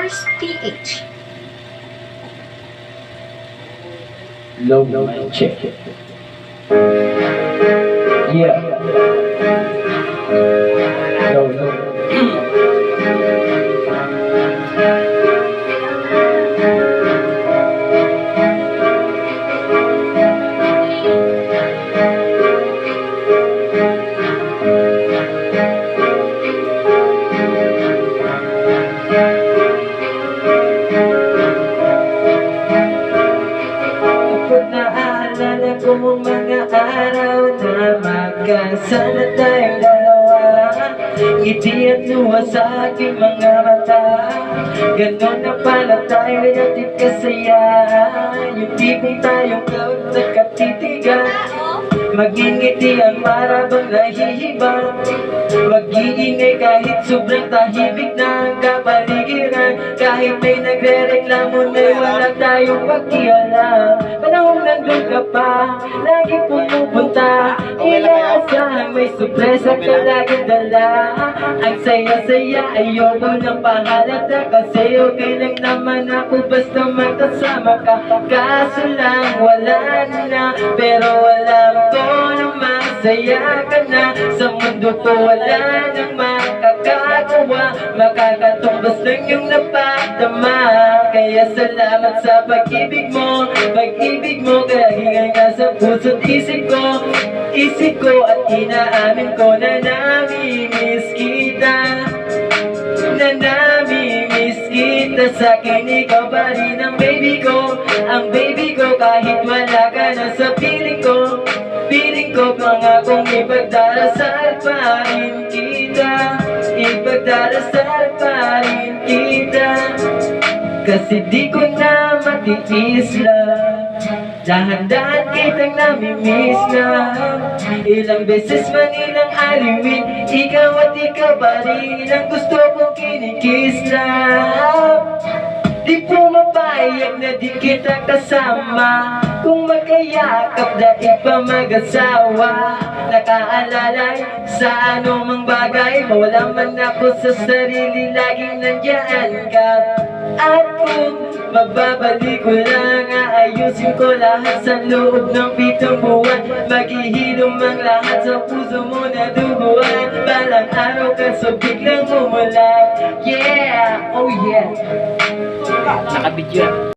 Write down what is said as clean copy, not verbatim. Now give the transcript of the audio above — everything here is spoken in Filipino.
Force PH. Low mic check. Yeah. Low. Kapag naaalala ko ang mga araw na magkasama tayong dalawa, ngiti at luha sa aking mga mata. Ganon na pala tayo natin kasaya, yung tipong tayong nagkatitigan, magingitian para bang nahihibang, mag-iingay kahit sobrang tahimik na ang kapaligiran. Kahit may nagre-reklamo na'y wala tayong pakialam. Panahon nandun ka pa, lagi pumupunta, inaasahan may sorpresa ka laging dala. Ang saya-saya, ayoko ng pahalata, kasi okay lang naman ako basta magkasama ka. Kaso lang wala na, pero alam ko na masaya ka na. Sa mundo ko wala nang makakagawa, makakatumbas lang yung napadama. Kaya salamat sa pag-ibig mo, kahingan nga sa puso't isip ko at inaamin ko na namimiss kita, na namimiss kita. Sa'kin ikaw pa rin ang baby ko, kahit wala ka na sa piling ko pangakong ipagdarasal pa rin kita, kasi di ko na matiis lang, dahan-dahan kitang namimiss na. Ilang beses man ilang aliwin, ikaw at ikaw pa rin ang gusto kong kinikiss lang. Di pumapayag na di kita kasama, kung magkayakap dahil pa mag-asawa. Nakaalalay sa anumang bagay, mawala man ako sa sarili, laging nandiyan ka. At kung magbabalik ko lang, aayusin ko lahat sa loob ng 7 buwan. Maghihilom ang lahat sa puso mo na duguan. Balang araw ka so biglang umulan. Yeah, oh yeah. Nakabidyo.